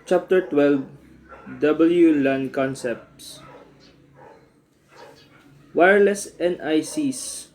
Chapter 12 WLAN Concepts. Wireless NICs.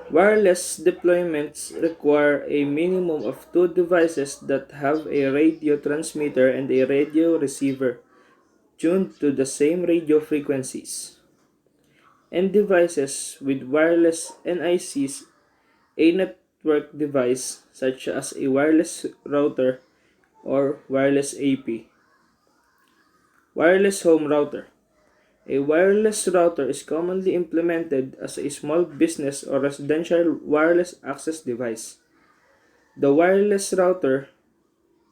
Wireless deployments require a minimum of two devices that have a radio transmitter and a radio receiver tuned to the same radio frequencies. And devices with wireless NICs, a network device such as a wireless router or wireless AP. Wireless home router. A wireless router is commonly implemented as a small business or residential wireless access device. The wireless router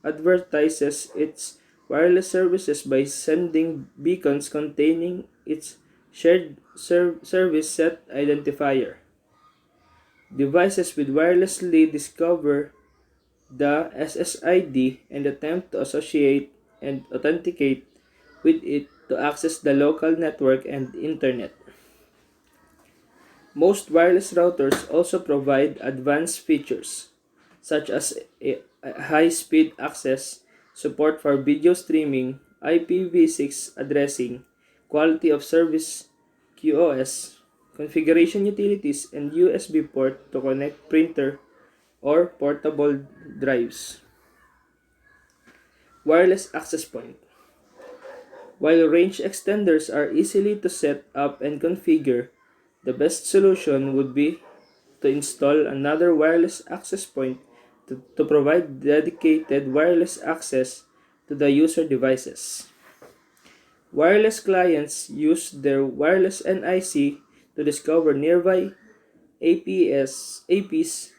advertises its wireless services by sending beacons containing its shared service set identifier. Devices with wirelessly discover the SSID and attempt to associate and authenticate with it to access the local network and internet. Most wireless routers also provide advanced features such as high-speed access, support for video streaming, IPv6 addressing, quality of service QoS, configuration utilities, and USB port to connect printer or portable drives. Wireless access point. While range extenders are easily to set up and configure, the best solution would be to install another wireless access point to provide dedicated wireless access to the user devices. Wireless clients use their wireless NIC to discover nearby APs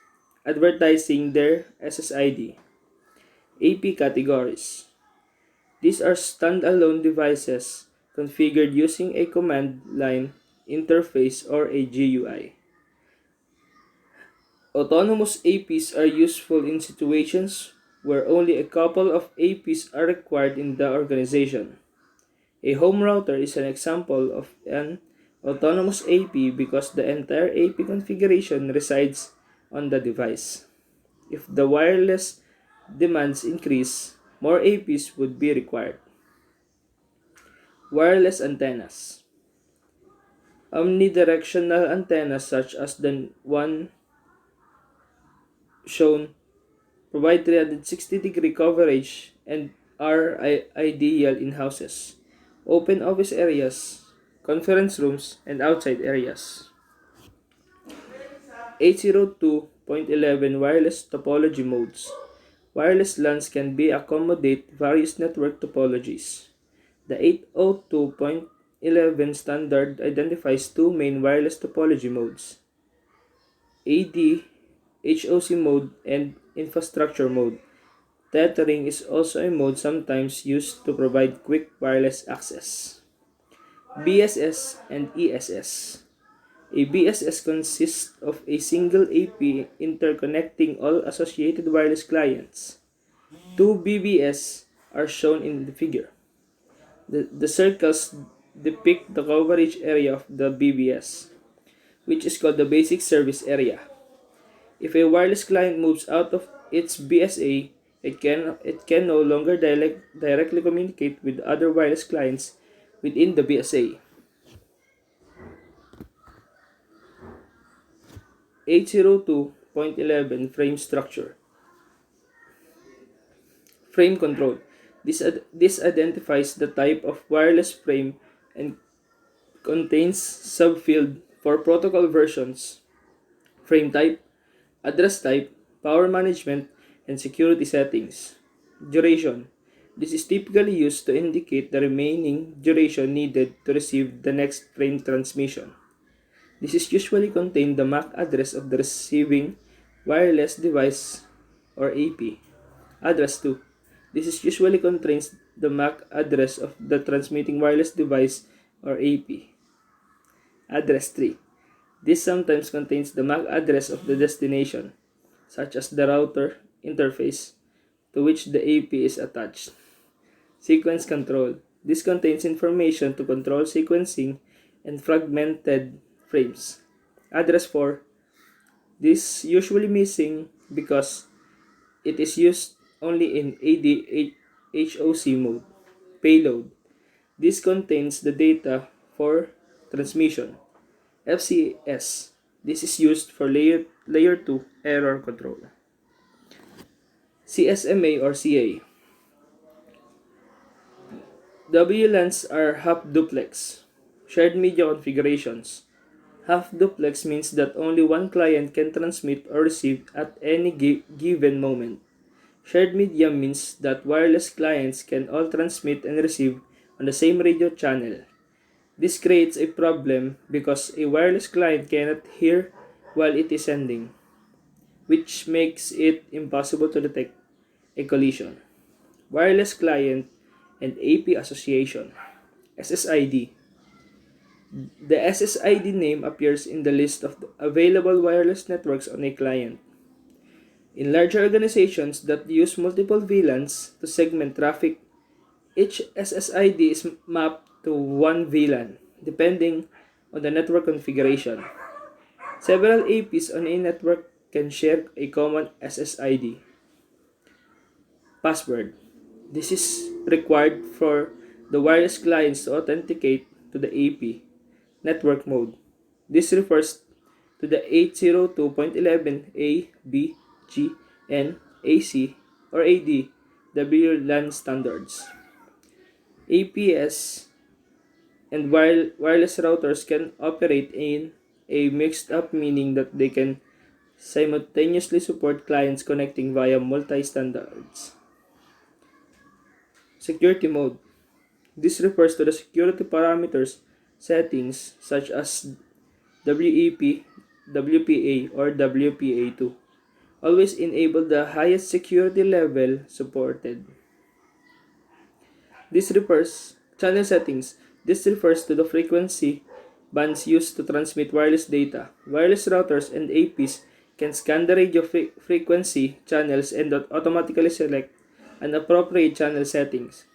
advertising their SSID. AP categories. These are standalone devices configured using a command line interface or a GUI. Autonomous APs are useful in situations where only a couple of APs are required in the organization. A home router is an example of an autonomous AP because the entire AP configuration resides on the device. If the wireless demands increase, more APs would be required. Wireless antennas. Omnidirectional antennas such as the one shown provide 360-degree coverage and are ideal in houses, open office areas, conference rooms, and outside areas. 802.11 Wireless Topology Modes. Wireless LANs can be accommodate various network topologies. The 802.11 standard identifies two main wireless topology modes: AD, HOC mode, and infrastructure mode. Tethering is also a mode sometimes used to provide quick wireless access. BSS and ESS. A BSS consists of a single AP interconnecting all associated wireless clients. Two BBS are shown in the figure. The circles depict the coverage area of the BBS, which is called the basic service area. If a wireless client moves out of its BSA, it can no longer directly communicate with other wireless clients within the BSA. 802.11 Frame Structure. Frame control. This identifies the type of wireless frame and contains subfield for protocol versions, frame type, address type, power management, and security settings. Duration. This is typically used to indicate the remaining duration needed to receive the next frame transmission. This is usually contained the MAC address of the receiving wireless device or AP. Address 2. This is usually contains the MAC address of the transmitting wireless device or AP. Address 3. This sometimes contains the MAC address of the destination, such as the router interface to which the AP is attached. Sequence control. This contains information to control sequencing and fragmented frames. Address 4. This usually missing because it is used only in HOC mode. Payload. This contains the data for transmission. FCS. This is used for layer 2 error control. CSMA or CA. WLANs are half duplex, shared media configurations. Half duplex means that only one client can transmit or receive at any given moment. Shared media means that wireless clients can all transmit and receive on the same radio channel. This creates a problem because a wireless client cannot hear while it is sending, which makes it impossible to detect a collision. Wireless Client and AP Association SSID. The SSID name appears in the list of the available wireless networks on a client. In larger organizations that use multiple VLANs to segment traffic, each SSID is mapped to one VLAN, depending on the network configuration. Several APs on a network can share a common SSID. Password. This is required for the wireless clients to authenticate to the AP network mode. This refers to the 802.11a, b, g, and ac or ad WLAN standards. APS and wireless routers can operate in a mixed up, meaning that they can simultaneously support clients connecting via multi-standards. Security mode. This refers to the security parameters settings such as WEP, WPA, or WPA2. Always enable the highest security level supported. This refers channel settings. This refers to the frequency bands used to transmit wireless data. Wireless routers and APs can scan the radio frequency channels and automatically select an appropriate channel settings.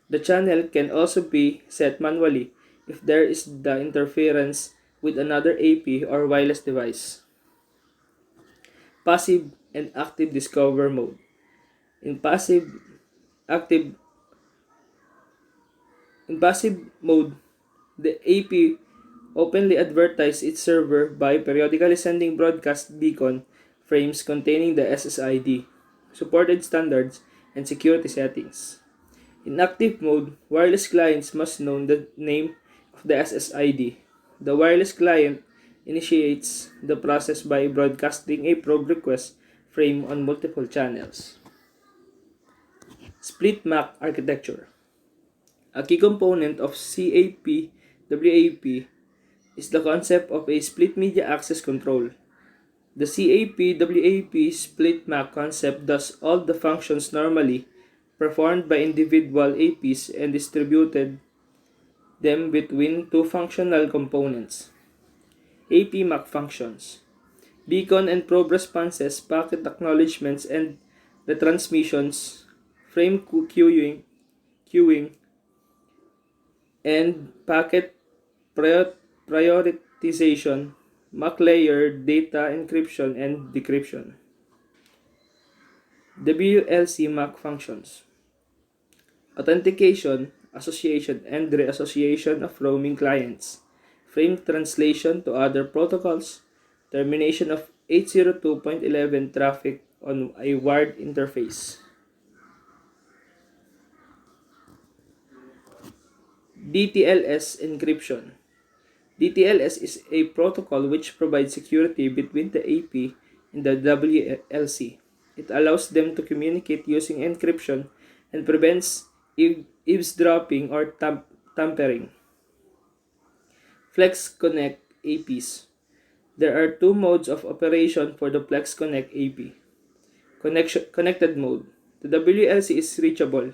The channel can also be set manually if there is the interference with another AP or wireless device. Passive and active discover mode. In active passive mode, the AP openly advertises its server by periodically sending broadcast beacon frames containing the SSID, supported standards, and security settings. In active mode, wireless clients must know the name of the SSID. The wireless client initiates the process by broadcasting a probe request frame on multiple channels. Split MAC architecture. A key component of CAP WAP is the concept of a split media access control. The CAP WAP split MAC concept does all the functions normally performed by individual APs and distributed them between two functional components. AP MAC functions. Beacon and probe responses, packet acknowledgements, and retransmissions, frame queuing, and packet prioritization, MAC layer, data encryption and decryption. WLC MAC functions. Authentication, association, and reassociation of roaming clients. Frame translation to other protocols. Termination of 802.11 traffic on a wired interface. DTLS encryption. DTLS is a protocol which provides security between the AP and the WLC. It allows them to communicate using encryption and prevents eavesdropping or tampering. Flex Connect APs. There are two modes of operation for the Flex Connect AP. Connected mode. The WLC is reachable.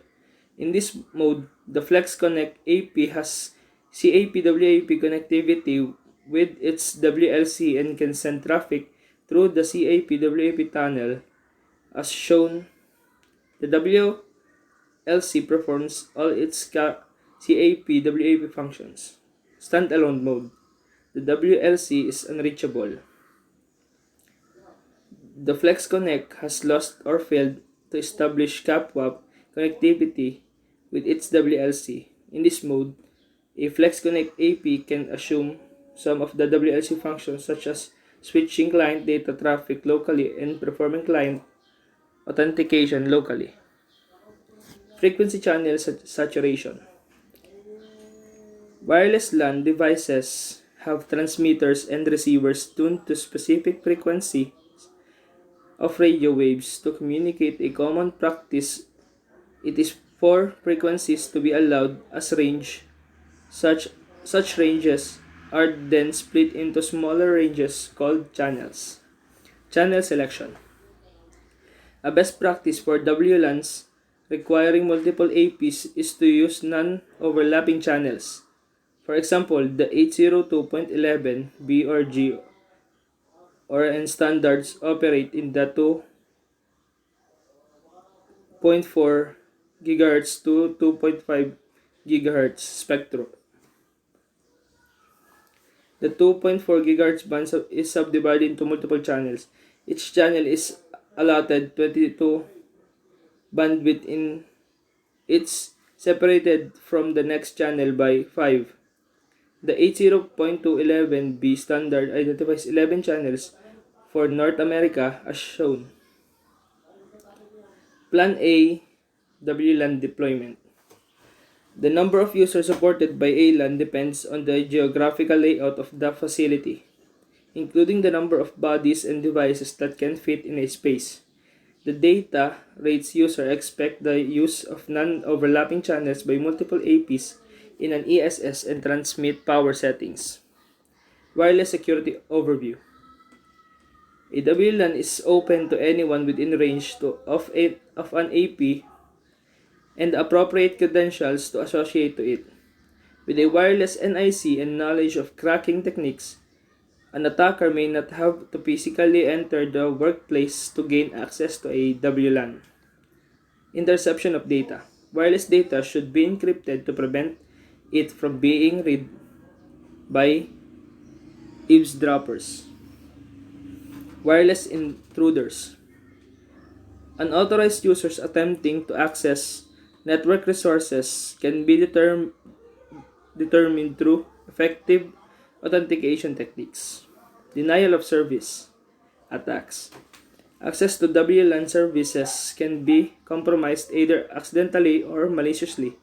In this mode, the Flex Connect AP has CAP-WAP connectivity with its WLC and can send traffic through the CAP-WAP tunnel. As shown, the WLC performs all its CAP-WAP functions. Standalone mode. The WLC is unreachable. The Flex Connect has lost or failed to establish CAP-WAP connectivity with its WLC. In this mode, a Flex Connect AP can assume some of the WLC functions such as switching client data traffic locally and performing client authentication locally. Frequency channel saturation. Wireless LAN devices have transmitters and receivers tuned to specific frequency of radio waves to communicate. A common practice it is for frequencies to be allowed as range. Such ranges are then split into smaller ranges called channels. Channel selection. A best practice for WLANs requiring multiple APs is to use non-overlapping channels. For example, the 802.11b or G or N standards operate in the 2.4 GHz to 2.5 GHz spectrum. The 2.4 GHz band is subdivided into multiple channels. Each channel is allotted 22 bandwidth in it's separated from the next channel by 5. The 80.211b standard identifies 11 channels for North America as shown. Plan A WLAN deployment. The number of users supported by ALAN depends on the geographical layout of the facility, including the number of bodies and devices that can fit in a space. The data rates user expect the use of non-overlapping channels by multiple APs in an ESS and transmit power settings. Wireless security overview. A WLAN is open to anyone within range of an AP and the appropriate credentials to associate to it. With a wireless NIC and knowledge of cracking techniques, an attacker may not have to physically enter the workplace to gain access to a WLAN. Interception of data. Wireless data should be encrypted to prevent it from being read by eavesdroppers. Wireless intruders. Unauthorized users attempting to access network resources can be determined through effective authentication techniques. Denial of service attacks. Access to WLAN services can be compromised either accidentally or maliciously.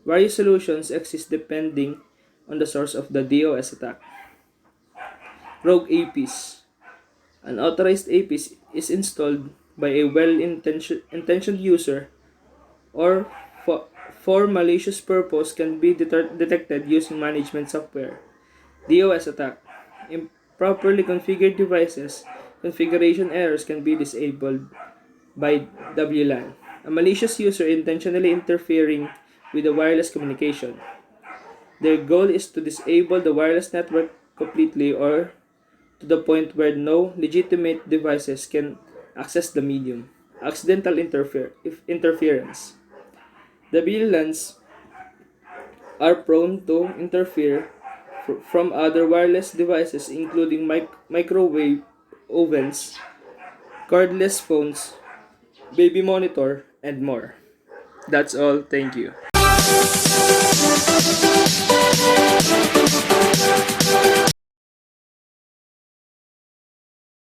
Various solutions exist depending on the source of the DOS attack. Rogue APs. Unauthorized APs is installed by a well-intentioned user or for malicious purpose can be detected using management software. DOS attack. Improperly configured devices, configuration errors can be disabled by WLAN. A malicious user intentionally interfering with the wireless communication. Their goal is to disable the wireless network completely or to the point where no legitimate devices can access the medium. Accidental interference. WLANs are prone to interfere from other wireless devices including microwave ovens, cordless phones, baby monitor, and more. That's all. Thank you.